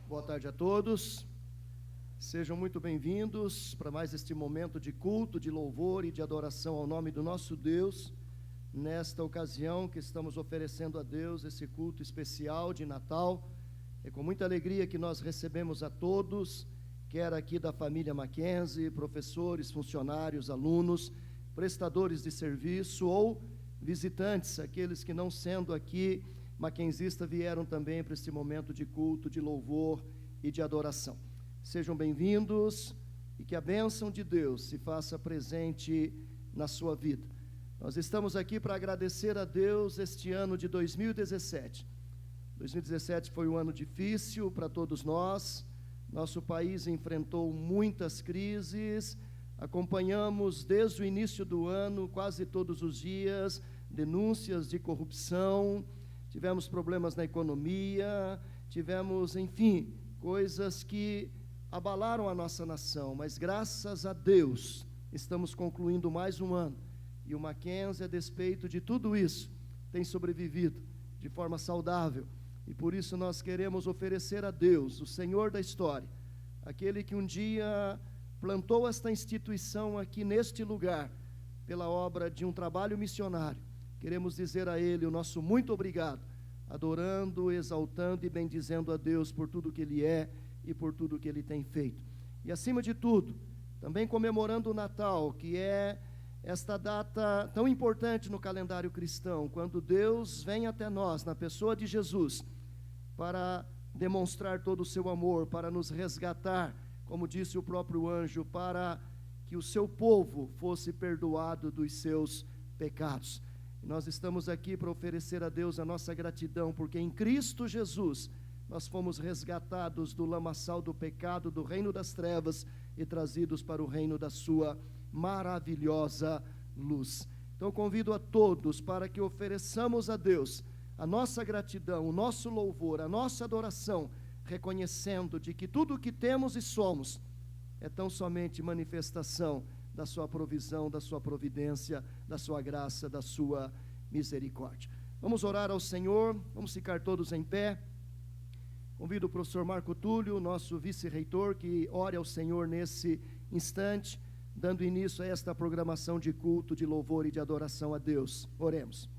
Boa tarde a todos. Sejam muito bem-vindos para mais este momento de culto, de louvor e de adoração ao nome do nosso Deus. Nesta ocasião que estamos oferecendo a Deus esse culto especial de Natal. É com muita alegria que nós recebemos a todos, quer aqui da família Mackenzie, professores, funcionários, alunos, prestadores de serviço ou visitantes, aqueles que não sendo aqui mackenzistas vieram também para este momento de culto, de louvor e de adoração. Sejam bem-vindos e que a bênção de Deus se faça presente na sua vida. Nós estamos aqui para agradecer a Deus este ano de 2017. 2017 foi um ano difícil para todos nós. Nosso país enfrentou muitas crises. Acompanhamos desde o início do ano, quase todos os dias, denúncias de corrupção. Tivemos problemas na economia, tivemos, enfim, coisas que abalaram a nossa nação, mas graças a Deus estamos concluindo mais um ano, e o Mackenzie, a despeito de tudo isso, tem sobrevivido de forma saudável, e por isso nós queremos oferecer a Deus, o Senhor da história, aquele que um dia plantou esta instituição aqui neste lugar, pela obra de um trabalho missionário. Queremos dizer a Ele o nosso muito obrigado, adorando, exaltando e bendizendo a Deus por tudo que Ele é e por tudo que Ele tem feito. E acima de tudo, também comemorando o Natal, que é esta data tão importante no calendário cristão, quando Deus vem até nós, na pessoa de Jesus, para demonstrar todo o seu amor, para nos resgatar, como disse o próprio anjo, para que o seu povo fosse perdoado dos seus pecados. Nós estamos aqui para oferecer a Deus a nossa gratidão, porque em Cristo Jesus nós fomos resgatados do lamaçal do pecado, do reino das trevas e trazidos para o reino da sua maravilhosa luz. Então convido a todos para que ofereçamos a Deus a nossa gratidão, o nosso louvor, a nossa adoração, reconhecendo de que tudo o que temos e somos é tão somente manifestação da sua provisão, da sua providência, da sua graça, da sua misericórdia. Vamos orar ao Senhor, vamos ficar todos em pé. Convido o professor Marco Túlio, nosso vice-reitor, que ore ao Senhor nesse instante, dando início a esta programação de culto, de louvor e de adoração a Deus. Oremos.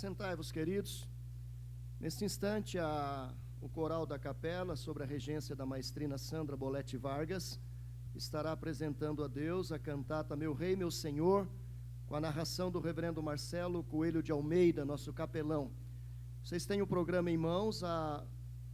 Assentai-vos, queridos. Neste instante, o coral da capela, sob a regência da maestrina Sandra Boletti Vargas, estará apresentando a Deus a cantata Meu Rei, Meu Senhor, com a narração do reverendo Marcelo Coelho de Almeida, nosso capelão. Vocês têm o programa em mãos, há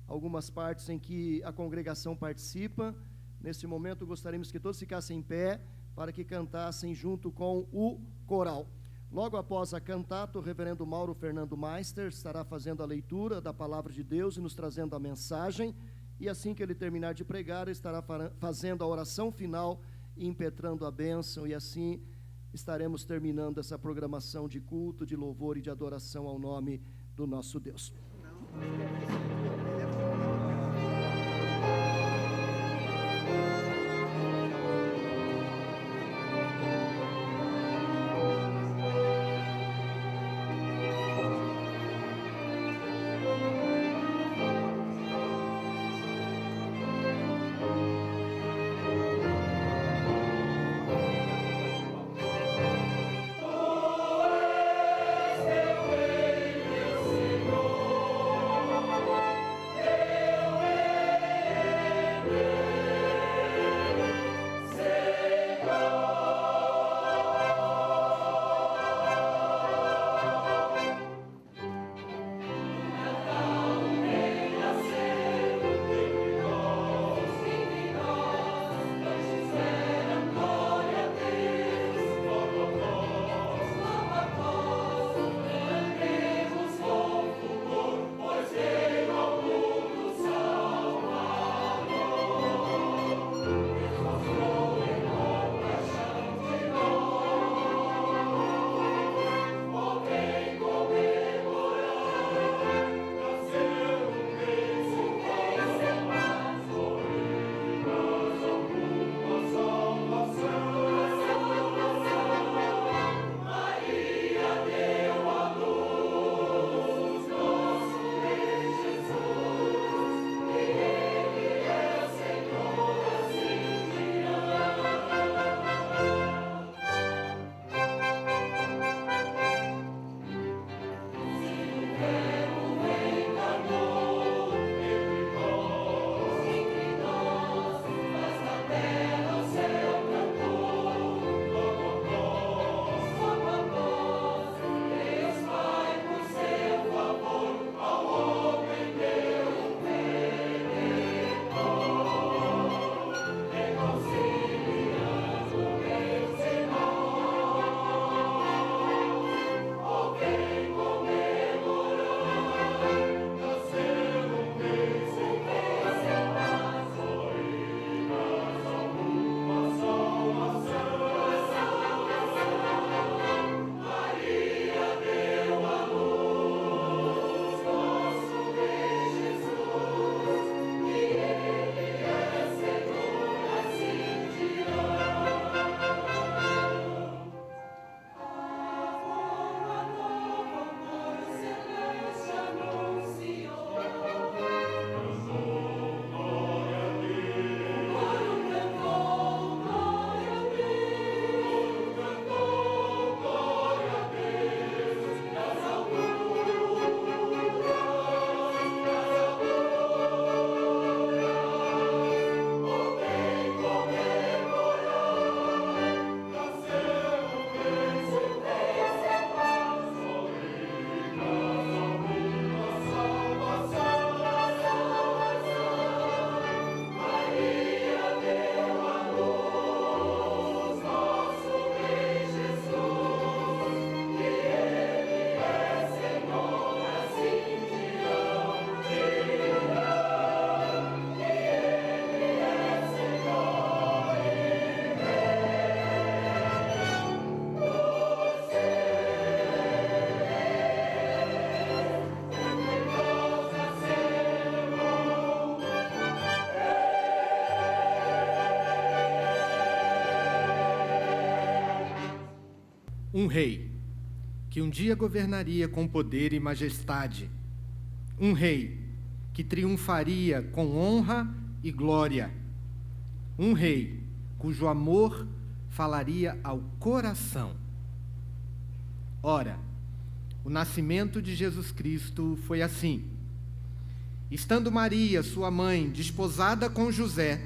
algumas partes em que a congregação participa. Nesse momento, gostaríamos que todos ficassem em pé para que cantassem junto com o coral. Logo após a cantata, o reverendo Mauro Fernando Meister estará fazendo a leitura da palavra de Deus e nos trazendo a mensagem, e assim que ele terminar de pregar, estará fazendo a oração final e impetrando a bênção, e assim estaremos terminando essa programação de culto, de louvor e de adoração ao nome do nosso Deus. Um rei, que um dia governaria com poder e majestade. Um rei, que triunfaria com honra e glória. Um rei, cujo amor falaria ao coração. Ora, O nascimento de Jesus Cristo foi assim. Estando Maria, sua mãe, desposada com José,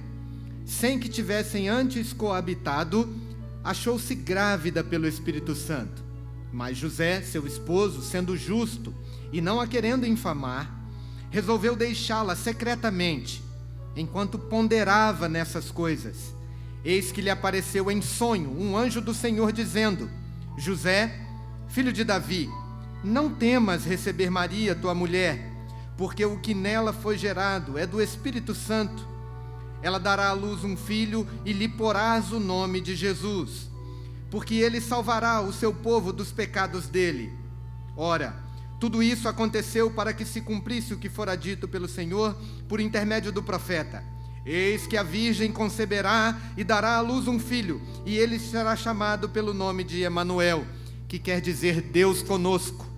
sem que tivessem antes coabitado, achou-se grávida pelo Espírito Santo. Mas José, seu esposo, sendo justo e não a querendo infamar, resolveu deixá-la secretamente, enquanto ponderava nessas coisas. Eis que lhe apareceu em sonho um anjo do Senhor, dizendo: José, filho de Davi, não temas receber Maria, tua mulher, porque o que nela foi gerado é do Espírito Santo. Ela dará à luz um filho e lhe porás o nome de Jesus, porque ele salvará o seu povo dos pecados dele. Ora, tudo isso aconteceu para que se cumprisse o que fora dito pelo Senhor por intermédio do profeta. Eis que a virgem conceberá e dará à luz um filho, e ele será chamado pelo nome de Emanuel, que quer dizer Deus conosco.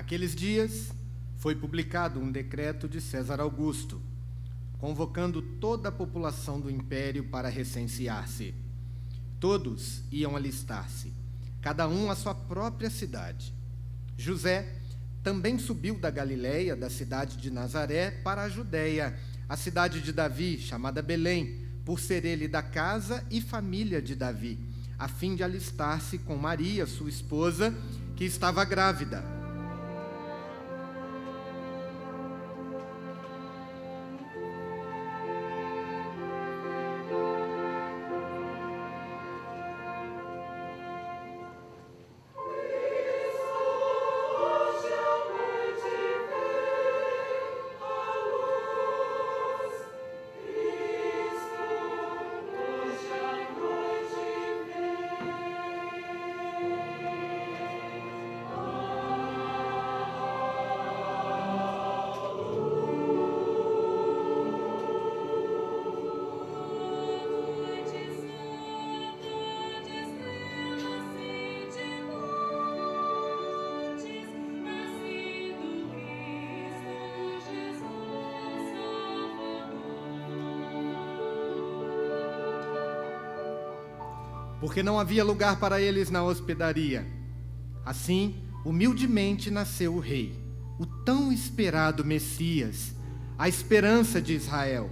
Naqueles dias, foi publicado um decreto de César Augusto, convocando toda a população do império para recensear-se. Todos iam alistar-se, cada um à sua própria cidade. José também subiu da Galileia, da cidade de Nazaré, para a Judéia, a cidade de Davi, chamada Belém, por ser ele da casa e família de Davi, a fim de alistar-se com Maria, sua esposa, que estava grávida. porque não havia lugar para eles na hospedaria. Assim, humildemente nasceu o rei, o tão esperado Messias, a esperança de Israel.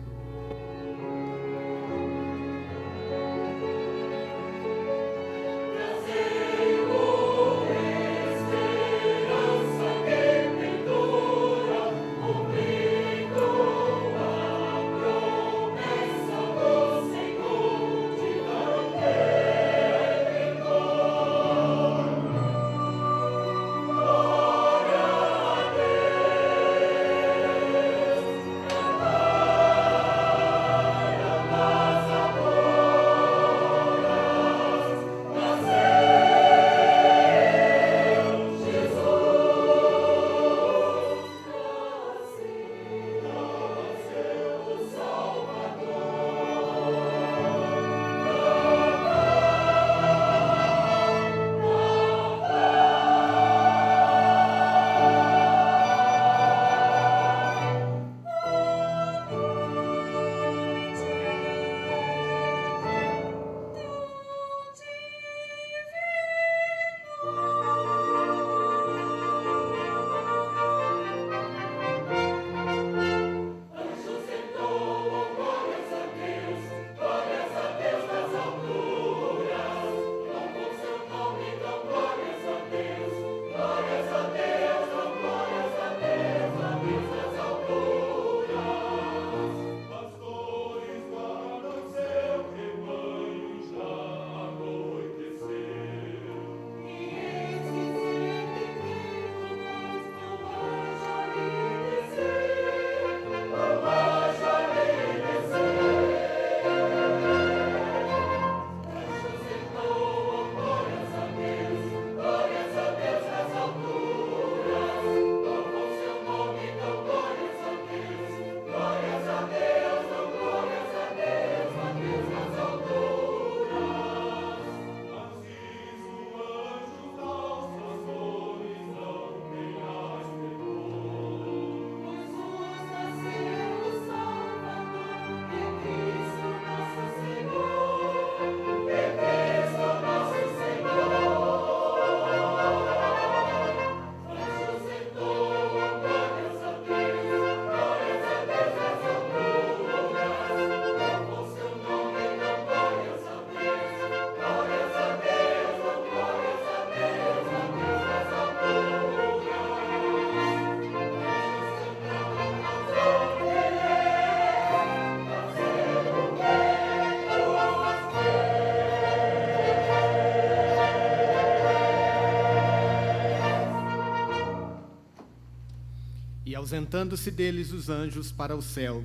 Ausentando-se deles os anjos para o céu,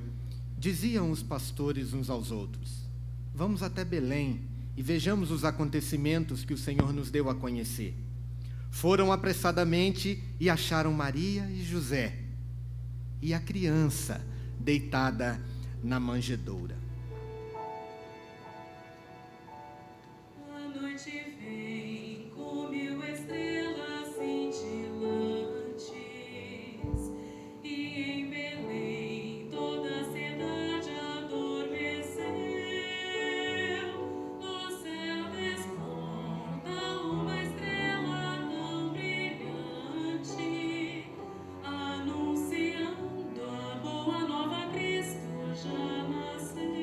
diziam os pastores uns aos outros: Vamos até Belém e vejamos os acontecimentos que o Senhor nos deu a conhecer. Foram apressadamente e acharam Maria e José e a criança deitada na manjedoura. A noite vem com 1000 estrelas cintilantes, e em Belém toda a cidade adormeceu. No céu desponta uma estrela tão brilhante, anunciando a boa nova, Cristo já nasceu.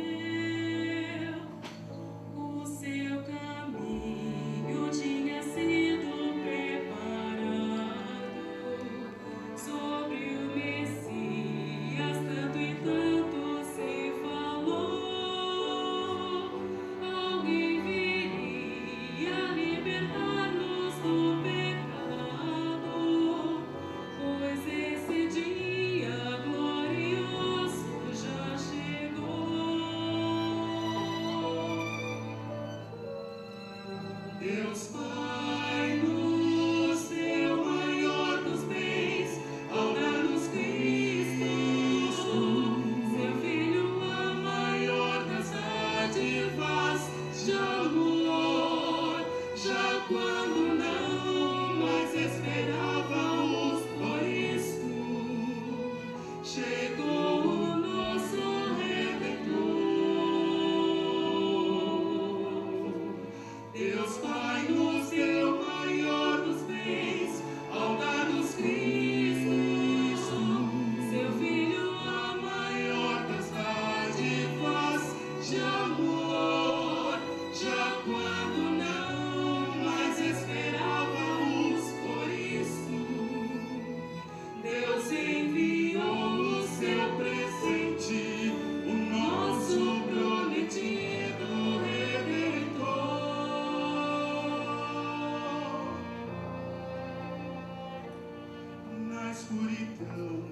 escuridão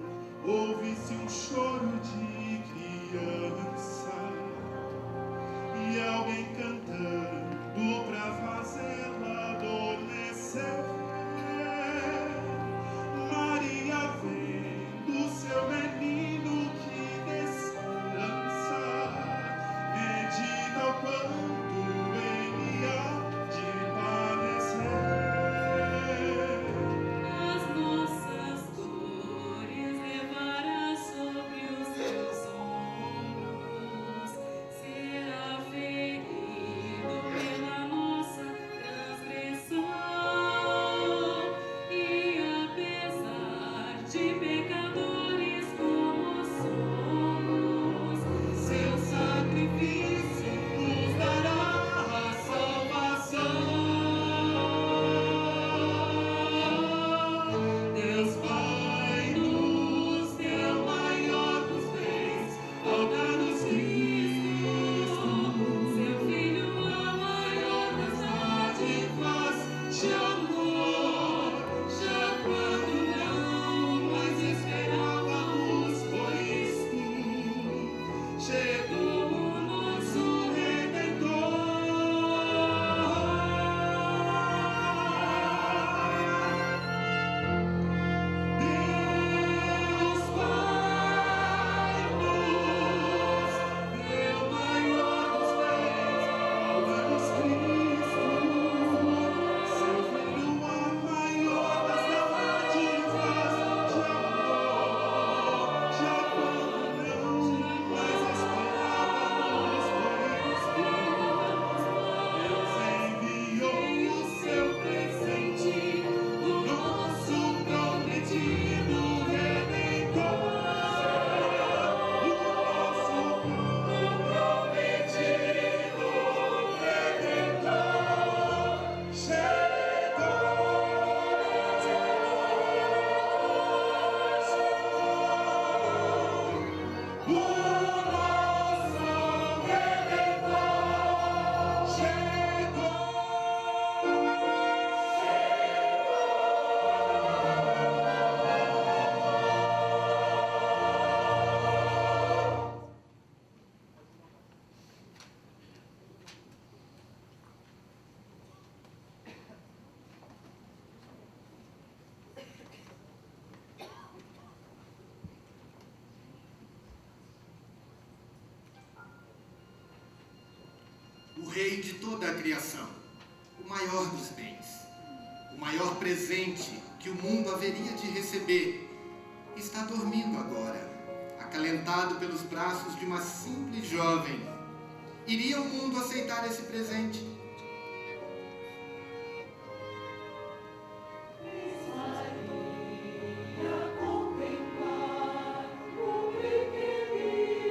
ouve-se um choro de criança e alguém cantando pra fazê-la adormecer. Maria vendo seu menino que descansa, medita o quanto ele há de padecer. As nossas dores levará sobre os seus ombros, será ferido pela nossa transgressão, e apesar de pecadores como somos, Seu sacrifício nos dará a salvação. Deus vai nos deu maior dos bens, ao dar-nos Cristo, seu Filho a maior das dádivas de amor. Já quando não mais esperávamos por isto, chegou o nosso Redentor. Deus Pai nos deu maior dos bens, ao dar-nos Cristo, seu Filho a maior das dádivas de amor. Já quando não mais esperávamos por isto, Deus enviou o seu presente, o nosso prometido Redentor. O nosso prometido Redentor chegou. O nosso Redentor O Rei de toda a criação, o maior dos bens, o maior presente que o mundo haveria de receber, está dormindo agora, acalentado pelos braços de uma simples jovem. Iria o mundo aceitar esse presente? contemplar o pequenino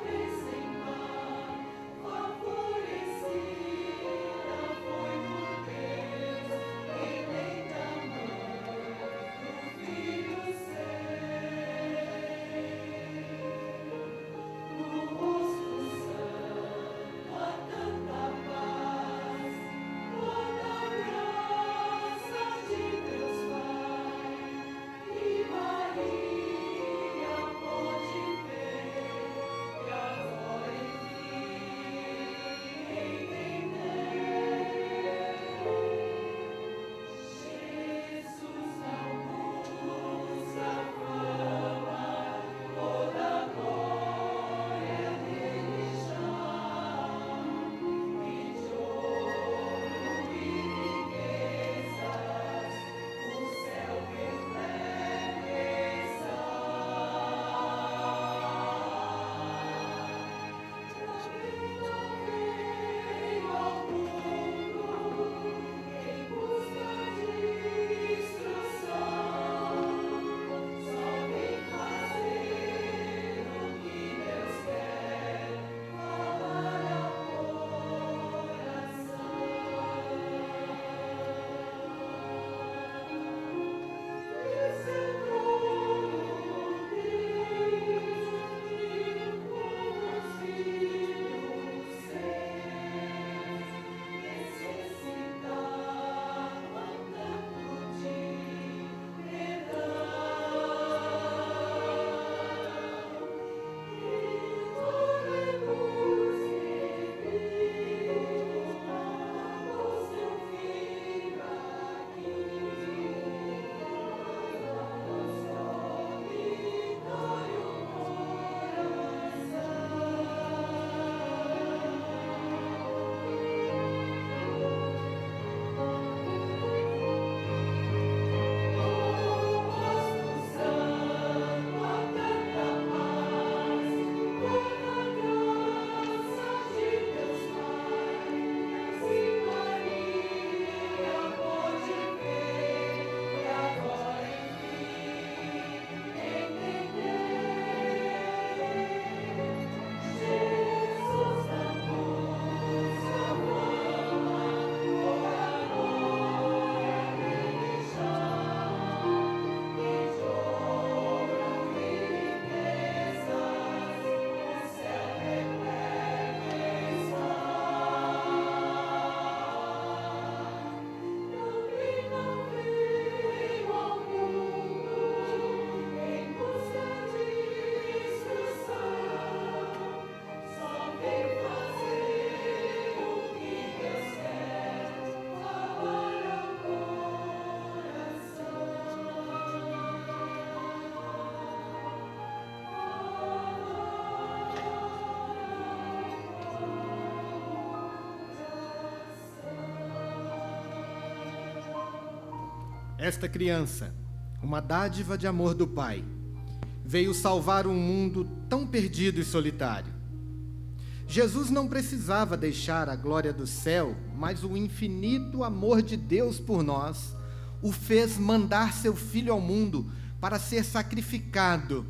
recém-mar, favorecida foi por Deus, eleita mãe do Filho seu. No rosto santo a tanta paz. Esta criança, uma dádiva de amor do Pai, veio salvar um mundo tão perdido e solitário. Jesus não precisava deixar a glória do céu, mas o infinito amor de Deus por nós o fez mandar seu Filho ao mundo para ser sacrificado,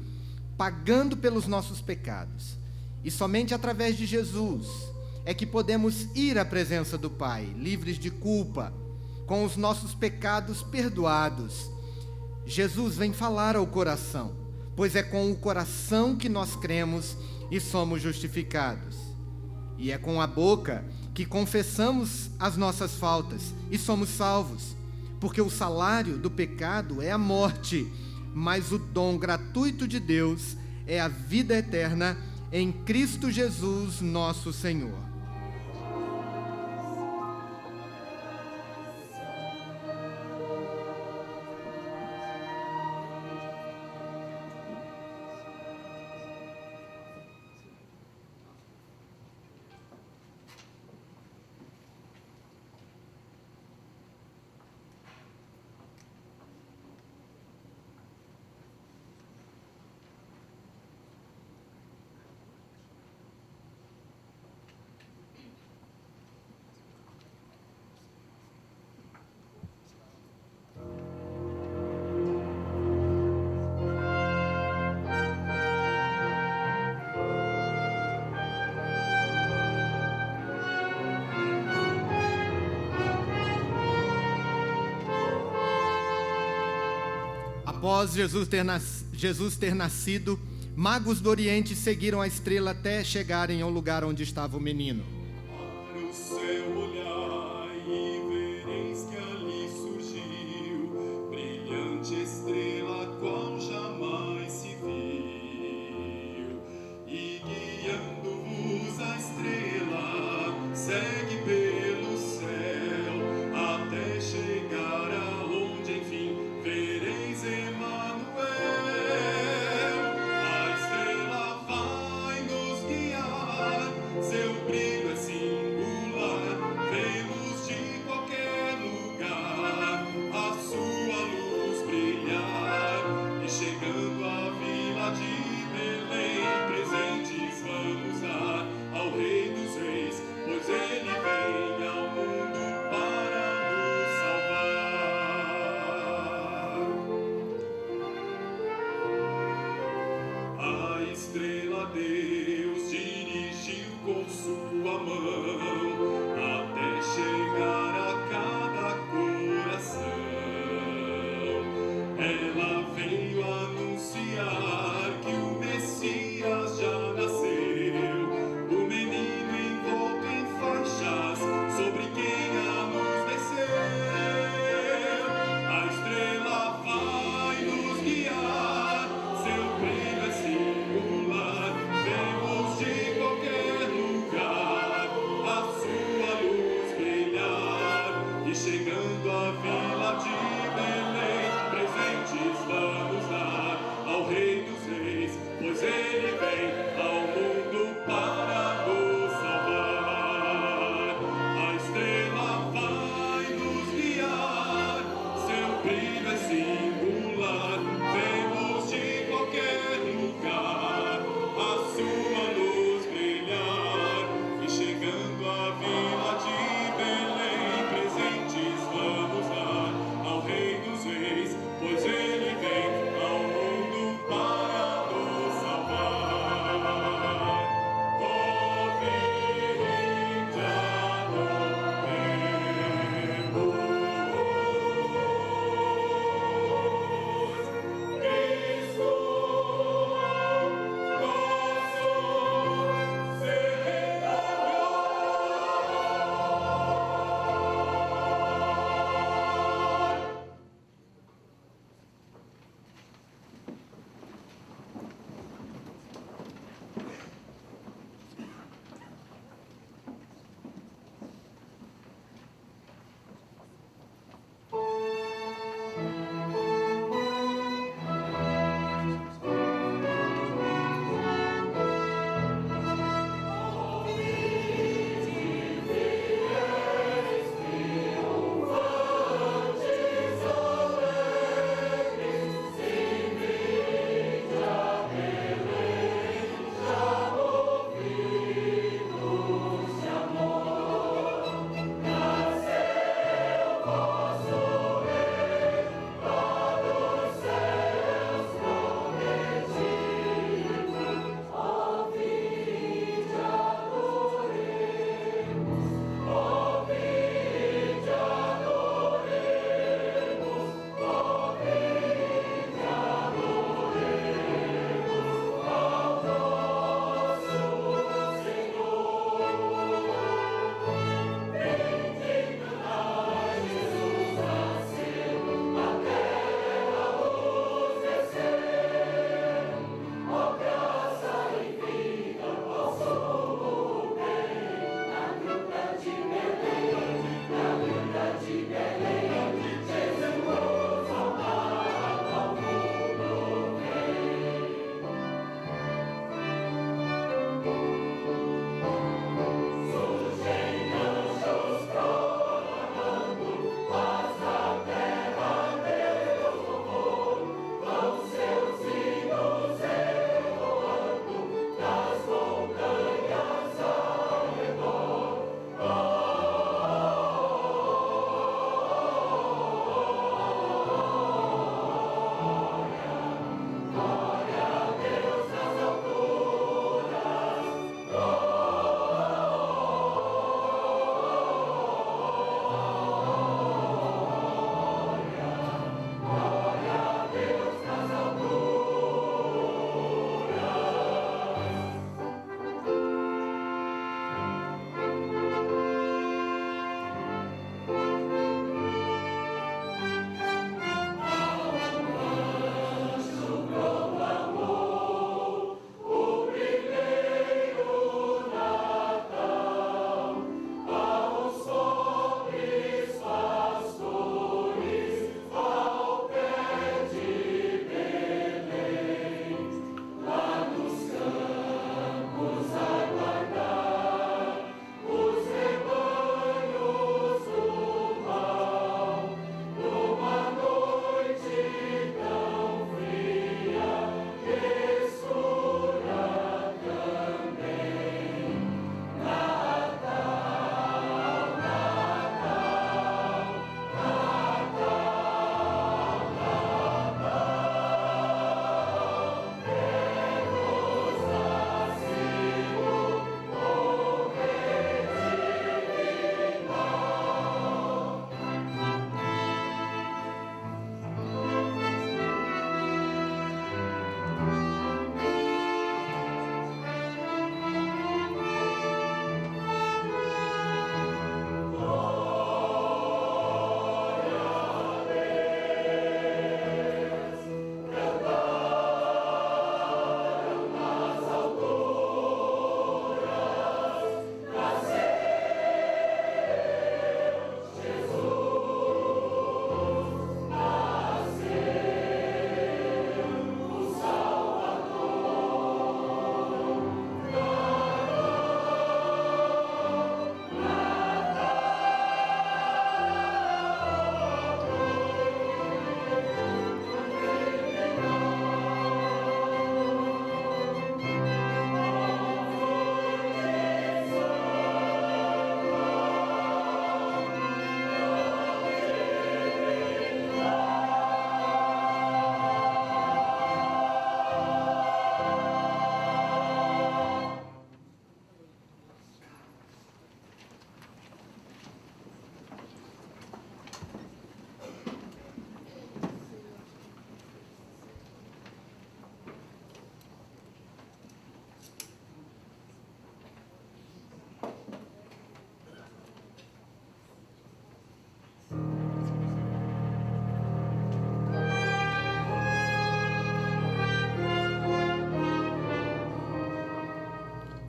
pagando pelos nossos pecados. E somente através de Jesus é que podemos ir à presença do Pai, livres de culpa, com os nossos pecados perdoados. Jesus vem falar ao coração, pois é com o coração que nós cremos e somos justificados. E é com a boca que confessamos as nossas faltas e somos salvos, porque o salário do pecado é a morte, mas o dom gratuito de Deus é a vida eterna em Cristo Jesus, nosso Senhor. Após Jesus ter nascido, magos do Oriente seguiram a estrela até chegarem ao lugar onde estava o menino. Para o céu olhai e vereis que ali surgiu brilhante estrela, qual jamais se viu. E guiando-vos a estrela, segue pelo céu, até chegar aonde enfim vereis Emanuel. A estrela vai nos guiar, seu brilho é singular, vemos de qualquer lugar a sua luz brilhar. E chegando à vila de Belém, presentes vamos dar ao Rei dos Reis, pois ele vem ao mundo para nos salvar. A estrela Deus dirigiu com sua mão até chegar a cada coração. Ela veio anunciar que o Messias já nasceu, o menino envolto em faixas, sobre quem a luz desceu. A estrela vai nos guiar, seu brilho é singular, vemos de qualquer lugar a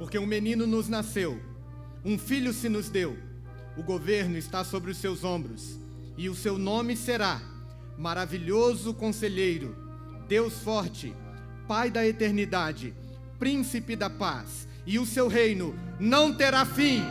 Porque um menino nos nasceu, um filho se nos deu, o governo está sobre os seus ombros, e o seu nome será Maravilhoso Conselheiro, Deus Forte, Pai da Eternidade, Príncipe da Paz, e o seu reino não terá fim.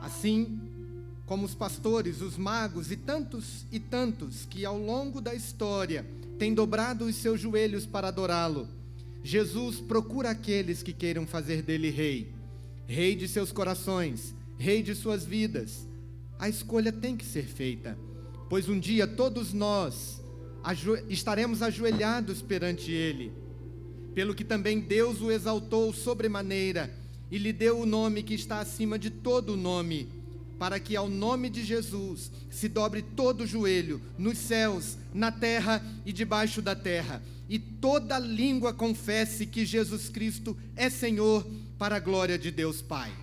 Assim como os pastores, os magos e tantos que ao longo da história têm dobrado os seus joelhos para adorá-lo, Jesus procura aqueles que queiram fazer dele rei, rei de seus corações, rei de suas vidas. A escolha tem que ser feita, pois um dia todos nós estaremos ajoelhados perante ele, pelo que também Deus o exaltou sobremaneira e lhe deu o nome que está acima de todo o nome, para que ao nome de Jesus se dobre todo o joelho, nos céus, na terra e debaixo da terra, e toda língua confesse que Jesus Cristo é Senhor, para a glória de Deus Pai.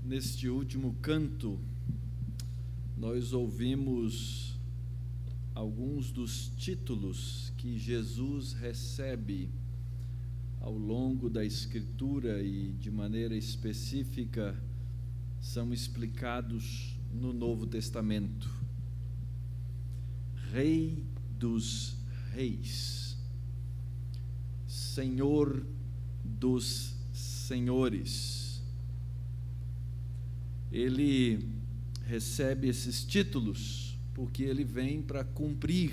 Neste último canto, nós ouvimos alguns dos títulos que Jesus recebe ao longo da Escritura e, de maneira específica, são explicados no Novo Testamento. Rei dos Reis, Senhor dos Senhores. Ele recebe esses títulos porque ele vem para cumprir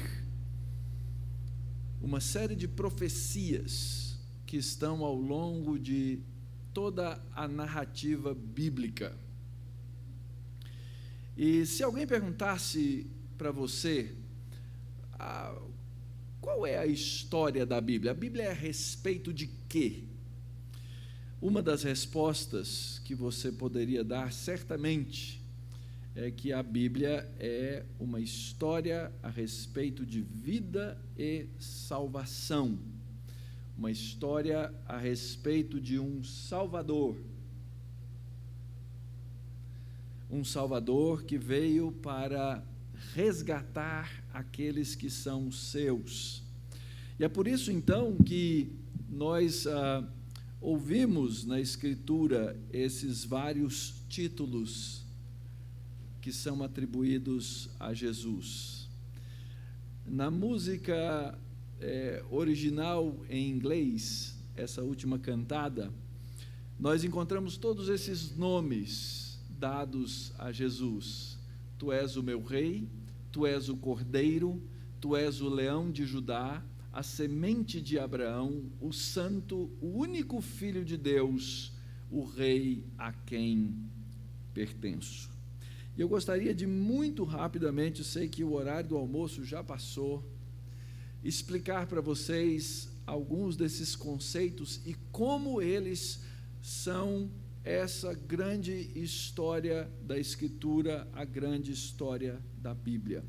uma série de profecias que estão ao longo de toda a narrativa bíblica. E se alguém perguntasse para você, qual é a história da Bíblia? A Bíblia é a respeito de quê? Uma das respostas que você poderia dar, certamente, é que a Bíblia é uma história a respeito de vida e salvação. Uma história a respeito de um Salvador. Um Salvador que veio para resgatar aqueles que são seus. E é por isso, então, que nós ouvimos na Escritura esses vários títulos que são atribuídos a Jesus. Na música original em inglês, essa última cantada, nós encontramos todos esses nomes dados a Jesus. Tu és o meu rei, tu és o cordeiro, tu és o leão de Judá, a semente de Abraão, o santo, o único filho de Deus, o rei a quem pertenço. E eu gostaria de muito rapidamente, eu sei que o horário do almoço já passou, explicar para vocês alguns desses conceitos e como eles são essa grande história da Escritura, a grande história da Bíblia.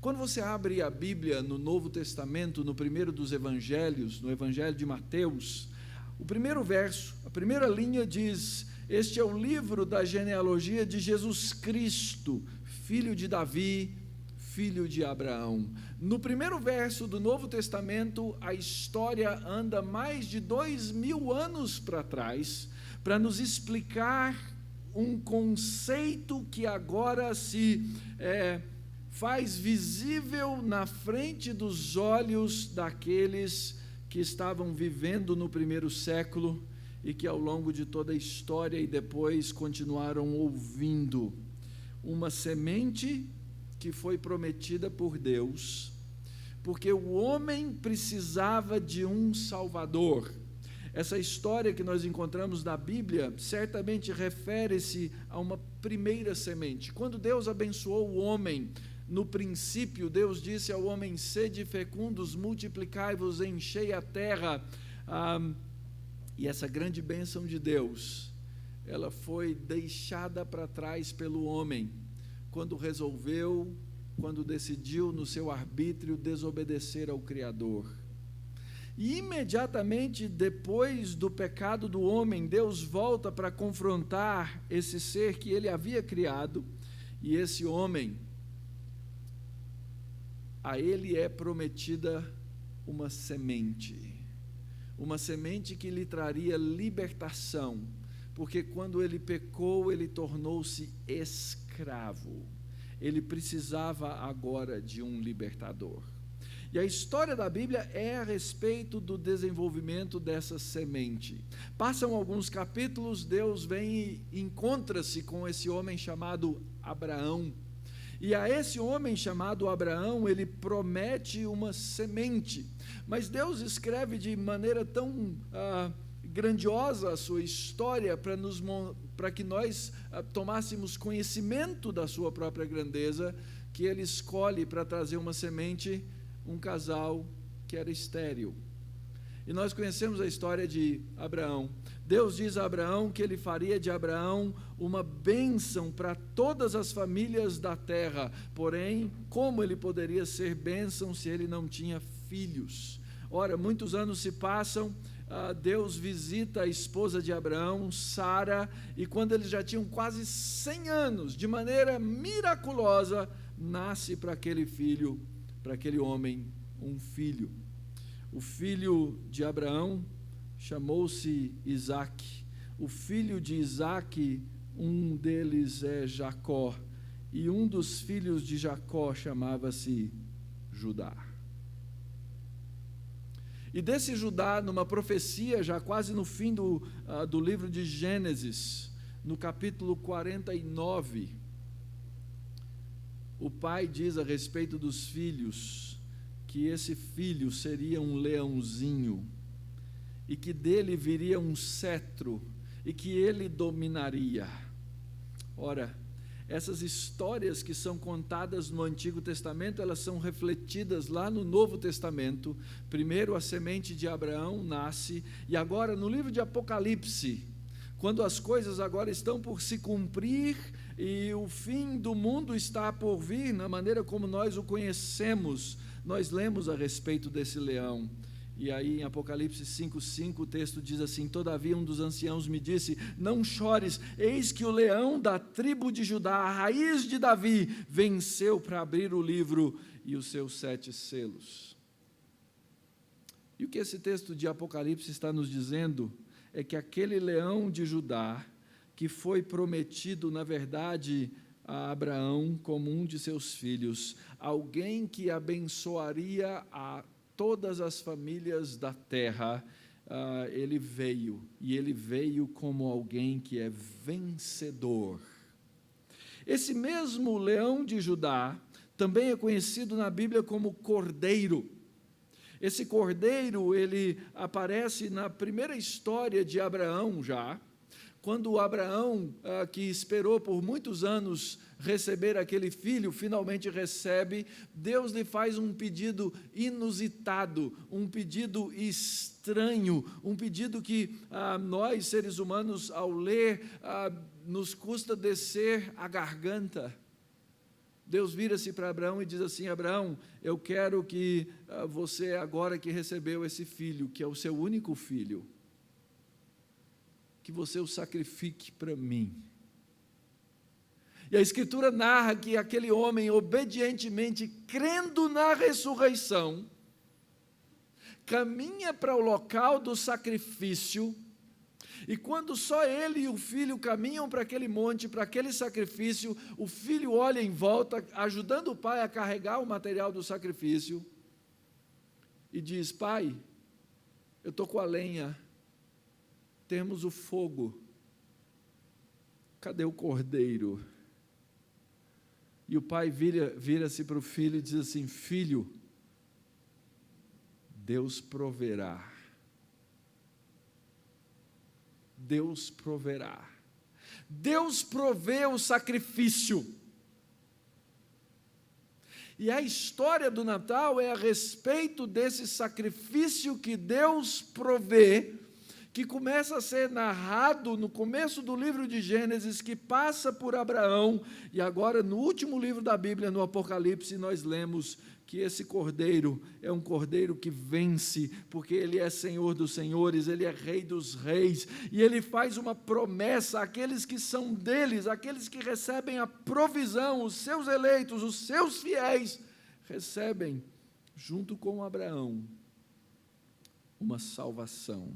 Quando você abre a Bíblia no Novo Testamento, no primeiro dos Evangelhos, no Evangelho de Mateus, o primeiro verso, a primeira linha diz: este é o livro da genealogia de Jesus Cristo, filho de Davi, filho de Abraão. No primeiro verso do Novo Testamento, a história anda mais de 2000 anos para trás, para nos explicar um conceito que agora se faz visível na frente dos olhos daqueles que estavam vivendo no primeiro século e que ao longo de toda a história e depois continuaram ouvindo. Uma semente que foi prometida por Deus, porque o homem precisava de um Salvador. Essa história que nós encontramos na Bíblia certamente refere-se a uma primeira semente. Quando Deus abençoou o homem, no princípio, Deus disse ao homem: sede fecundos, multiplicai-vos, enchei a terra. E essa grande bênção de Deus, ela foi deixada para trás pelo homem, quando decidiu no seu arbítrio desobedecer ao Criador. E imediatamente depois do pecado do homem, Deus volta para confrontar esse ser que ele havia criado, e esse homem, a ele é prometida uma semente que lhe traria libertação, porque quando ele pecou, ele tornou-se escravo, ele precisava agora de um libertador. E a história da Bíblia é a respeito do desenvolvimento dessa semente. Passam alguns capítulos, Deus vem e encontra-se com esse homem chamado Abraão. E a esse homem chamado Abraão, ele promete uma semente. Mas Deus escreve de maneira tão grandiosa a sua história para que nós tomássemos conhecimento da sua própria grandeza, que ele escolhe para trazer uma semente um casal que era estéril. E nós conhecemos a história de Abraão. Deus diz a Abraão que ele faria de Abraão uma bênção para todas as famílias da terra. Porém, como ele poderia ser bênção se ele não tinha filhos? Ora, muitos anos se passam, Deus visita a esposa de Abraão, Sara, e quando eles já tinham quase 100 anos, de maneira miraculosa, nasce para aquele filho, para aquele homem, um filho. O filho de Abraão chamou-se Isaque. O filho de Isaque, um deles é Jacó, e um dos filhos de Jacó chamava-se Judá. E desse Judá, numa profecia, já quase no fim do livro de Gênesis, no capítulo 49, o pai diz a respeito dos filhos, que esse filho seria um leãozinho, e que dele viria um cetro, e que ele dominaria. Ora, essas histórias que são contadas no Antigo Testamento, elas são refletidas lá no Novo Testamento. Primeiro a semente de Abraão nasce, e agora no livro de Apocalipse, quando as coisas agora estão por se cumprir e o fim do mundo está por vir, na maneira como nós o conhecemos, nós lemos a respeito desse leão. E aí em Apocalipse 5:5 o texto diz assim: todavia um dos anciãos me disse, não chores, eis que o leão da tribo de Judá, a raiz de Davi, venceu para abrir o livro e os seus 7 selos. E o que esse texto de Apocalipse está nos dizendo é que aquele leão de Judá, que foi prometido, na verdade, a Abraão como um de seus filhos, alguém que abençoaria a todas as famílias da terra, ele veio, e ele veio como alguém que é vencedor. Esse mesmo leão de Judá também é conhecido na Bíblia como cordeiro. Esse cordeiro, ele aparece na primeira história de Abraão já, quando Abraão, que esperou por muitos anos receber aquele filho, finalmente recebe. Deus lhe faz um pedido inusitado, um pedido estranho, um pedido que nós, seres humanos, ao ler, nos custa descer a garganta. Deus vira-se para Abraão e diz assim: Abraão, eu quero que você, agora que recebeu esse filho, que é o seu único filho, que você o sacrifique para mim. E a Escritura narra que aquele homem, obedientemente, crendo na ressurreição, caminha para o local do sacrifício, e quando só ele e o filho caminham para aquele monte, para aquele sacrifício, o filho olha em volta, ajudando o pai a carregar o material do sacrifício, e diz: pai, eu estou com a lenha, temos o fogo, cadê o cordeiro? E o pai vira-se para o filho e diz assim: filho, Deus proverá. Deus proverá. Deus provê o sacrifício. E a história do Natal é a respeito desse sacrifício que Deus provê, que começa a ser narrado no começo do livro de Gênesis, que passa por Abraão, e agora no último livro da Bíblia, no Apocalipse, nós lemos que esse cordeiro é um cordeiro que vence, porque ele é Senhor dos senhores, ele é Rei dos reis, e ele faz uma promessa àqueles que são deles, aqueles que recebem a provisão, os seus eleitos, os seus fiéis, recebem, junto com Abraão, uma salvação.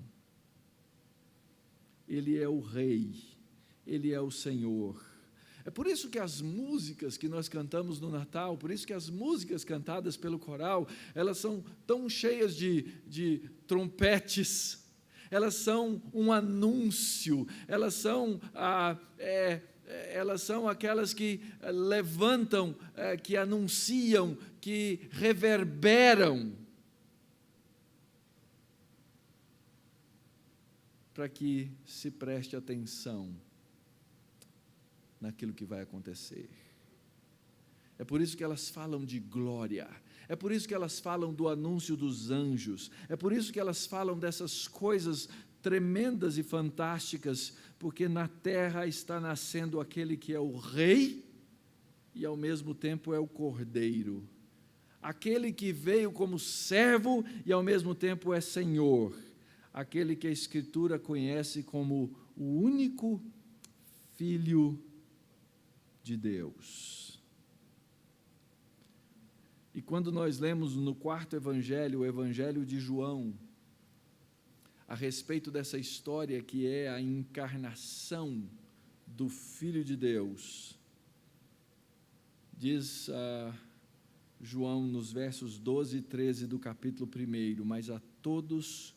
Ele é o Rei, Ele é o Senhor. É por isso que as músicas que nós cantamos no Natal, por isso que as músicas cantadas pelo coral, elas são tão cheias de trompetes, elas são um anúncio, elas são aquelas que levantam, que anunciam, que reverberam, para que se preste atenção naquilo que vai acontecer. É por isso que elas falam de glória, é por isso que elas falam do anúncio dos anjos, é por isso que elas falam dessas coisas tremendas e fantásticas, porque na terra está nascendo aquele que é o Rei e ao mesmo tempo é o Cordeiro, aquele que veio como servo e ao mesmo tempo é Senhor, aquele que a Escritura conhece como o único Filho de Deus. E quando nós lemos no quarto evangelho, o evangelho de João, a respeito dessa história que é a encarnação do Filho de Deus, diz João nos versos 12 e 13 do capítulo 1, mas a todos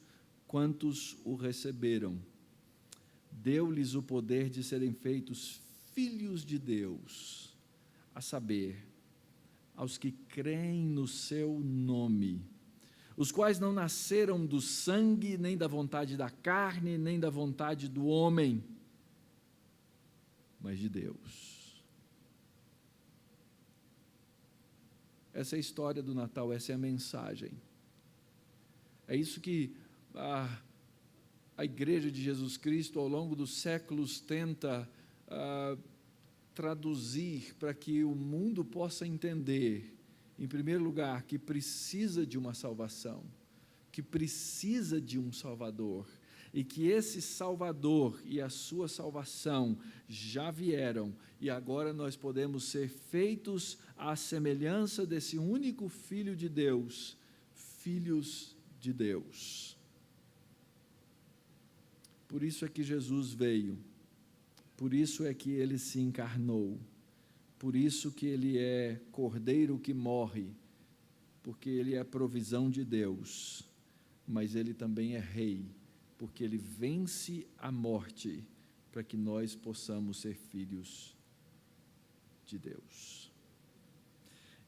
quantos o receberam, deu-lhes o poder de serem feitos filhos de Deus, a saber, aos que creem no seu nome, os quais não nasceram do sangue, nem da vontade da carne, nem da vontade do homem, mas de Deus. Essa é a história do Natal, essa é a mensagem. É isso que a Igreja de Jesus Cristo, ao longo dos séculos, tenta traduzir para que o mundo possa entender, em primeiro lugar, que precisa de uma salvação, que precisa de um Salvador, e que esse Salvador e a sua salvação já vieram, e agora nós podemos ser feitos à semelhança desse único Filho de Deus, filhos de Deus. Por isso é que Jesus veio, por isso é que Ele se encarnou, por isso que Ele é Cordeiro que morre, porque Ele é a provisão de Deus, mas Ele também é Rei, porque Ele vence a morte, para que nós possamos ser filhos de Deus.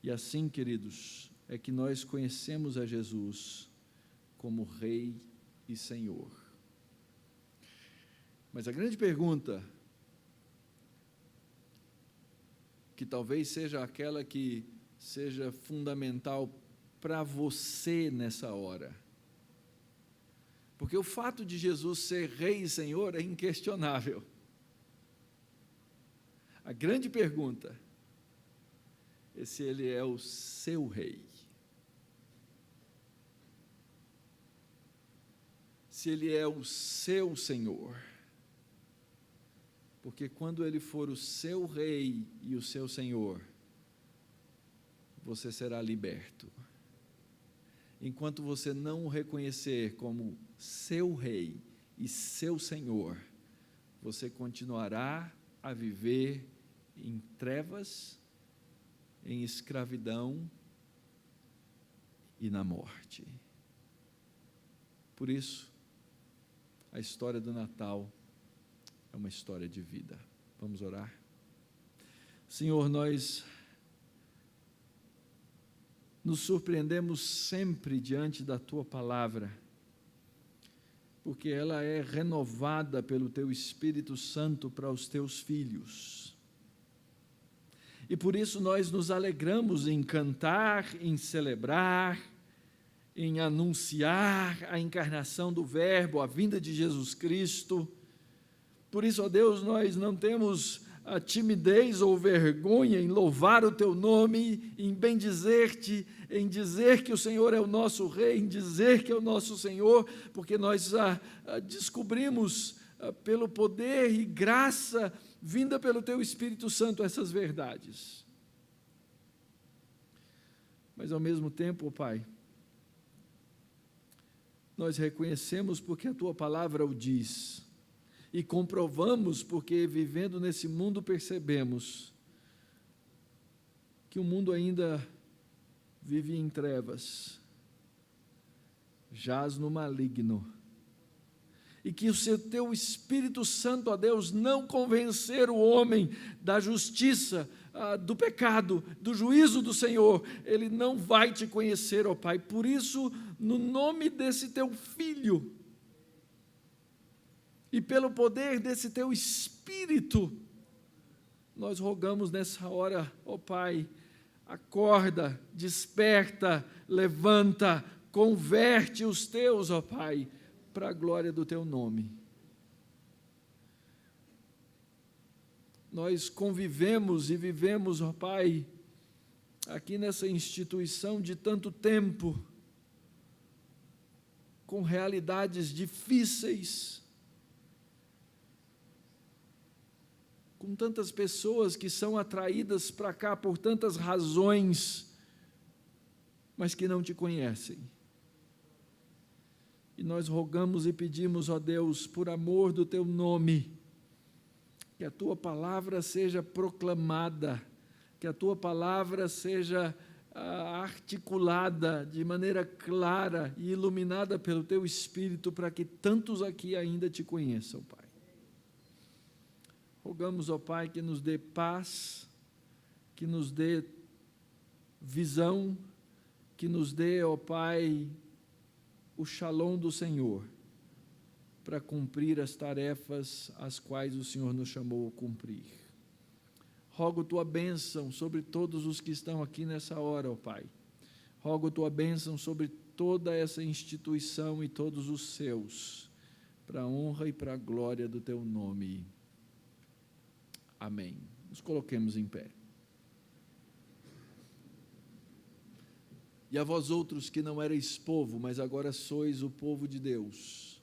E assim, queridos, é que nós conhecemos a Jesus como Rei e Senhor. Mas a grande pergunta, que talvez seja aquela que seja fundamental para você nessa hora, porque o fato de Jesus ser Rei e Senhor é inquestionável. A grande pergunta é se Ele é o seu Rei. Se Ele é o seu Senhor. Porque quando Ele for o seu Rei e o seu Senhor, você será liberto. Enquanto você não o reconhecer como seu Rei e seu Senhor, você continuará a viver em trevas, em escravidão e na morte. Por isso, a história do Natal é uma história de vida. Vamos orar? Senhor, nós nos surpreendemos sempre diante da Tua palavra, porque ela é renovada pelo Teu Espírito Santo para os Teus filhos. E por isso nós nos alegramos em cantar, em celebrar, em anunciar a encarnação do Verbo, a vinda de Jesus Cristo. Por isso, ó Deus, nós não temos a timidez ou vergonha em louvar o Teu nome, em bendizer-te, em dizer que o Senhor é o nosso Rei, em dizer que é o nosso Senhor, porque nós descobrimos pelo poder e graça vinda pelo Teu Espírito Santo essas verdades. Mas ao mesmo tempo, ó Pai, nós reconhecemos porque a Tua palavra o diz, e comprovamos porque, vivendo nesse mundo, percebemos que o mundo ainda vive em trevas, jaz no maligno, e que o Teu Espírito Santo, ó Deus, não convencer o homem da justiça, do pecado, do juízo do Senhor, ele não vai Te conhecer, ó Pai. Por isso, no nome desse Teu Filho, e pelo poder desse Teu Espírito, nós rogamos nessa hora, ó Pai, acorda, desperta, levanta, converte os Teus, ó Pai, para a glória do Teu nome. Nós convivemos e vivemos, ó Pai, aqui nessa instituição de tanto tempo, com realidades difíceis, com tantas pessoas que são atraídas para cá por tantas razões, mas que não Te conhecem. E nós rogamos e pedimos, ó Deus, por amor do Teu nome, que a Tua palavra seja proclamada, que a Tua palavra seja articulada de maneira clara e iluminada pelo Teu Espírito, para que tantos aqui ainda Te conheçam, Pai. Rogamos, ó Pai, que nos dê paz, que nos dê visão, que nos dê, ó Pai, o shalom do Senhor, para cumprir as tarefas as quais o Senhor nos chamou a cumprir. Rogo tua bênção sobre todos os que estão aqui nessa hora, ó Pai. Rogo tua bênção sobre toda essa instituição e todos os seus, para a honra e para a glória do teu nome. Amém. Nos coloquemos em pé. E a vós outros que não erais povo, mas agora sois o povo de Deus,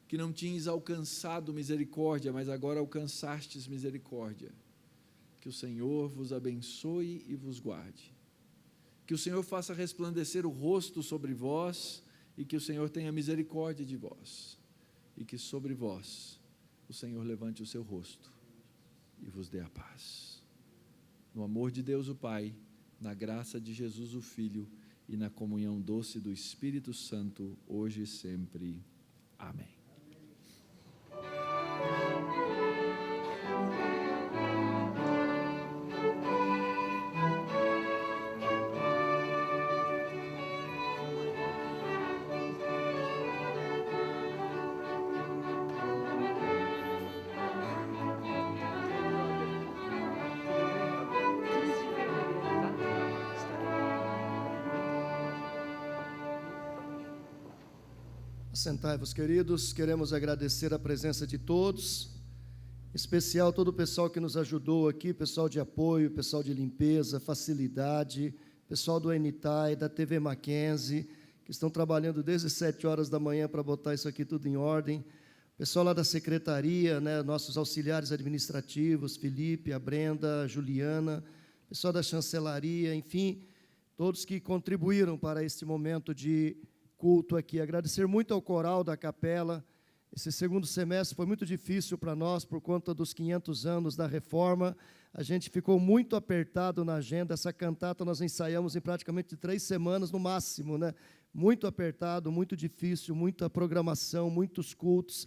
que não tinhas alcançado misericórdia, mas agora alcançastes misericórdia, que o Senhor vos abençoe e vos guarde. Que o Senhor faça resplandecer o rosto sobre vós e que o Senhor tenha misericórdia de vós. E que sobre vós o Senhor levante o seu rosto e vos dê a paz. No amor de Deus o Pai, na graça de Jesus o Filho e na comunhão doce do Espírito Santo, hoje e sempre. Amém. Sentai-vos, queridos, queremos agradecer a presença de todos, em especial todo o pessoal que nos ajudou aqui, pessoal de apoio, pessoal de limpeza, facilidade, pessoal do Enitai, da TV Mackenzie, que estão trabalhando desde 7 horas da manhã para botar isso aqui tudo em ordem, pessoal lá da secretaria, né, nossos auxiliares administrativos, Felipe, a Brenda, a Juliana, pessoal da chancelaria, enfim, todos que contribuíram para este momento de culto aqui. Agradecer muito ao coral da capela. Esse segundo semestre foi muito difícil para nós por conta dos 500 anos da reforma. A gente ficou muito apertado na agenda. Essa cantata nós ensaiamos em praticamente 3 semanas no máximo, né? Muito apertado, muito difícil, muita programação, muitos cultos.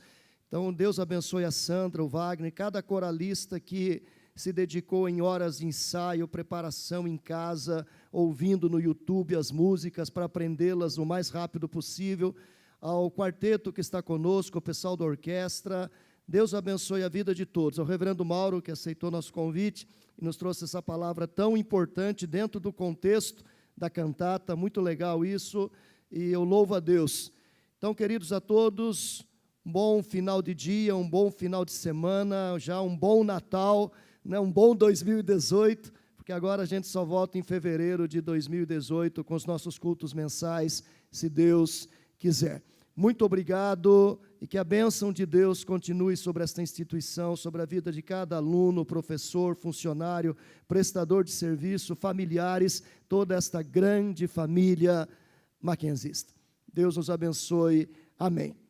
Então, Deus abençoe a Sandra, o Wagner, cada coralista que se dedicou em horas de ensaio, preparação em casa, ouvindo no YouTube as músicas para aprendê-las o mais rápido possível, ao quarteto que está conosco, o pessoal da orquestra. Deus abençoe a vida de todos. Ao reverendo Mauro, que aceitou nosso convite e nos trouxe essa palavra tão importante dentro do contexto da cantata, muito legal isso, e eu louvo a Deus. Então, queridos a todos, um bom final de dia, um bom final de semana, já um bom Natal, né, um bom 2018, porque agora a gente só volta em fevereiro de 2018 com os nossos cultos mensais, se Deus quiser. Muito obrigado e que a bênção de Deus continue sobre esta instituição, sobre a vida de cada aluno, professor, funcionário, prestador de serviço, familiares, toda esta grande família mackenzista. Deus nos abençoe. Amém.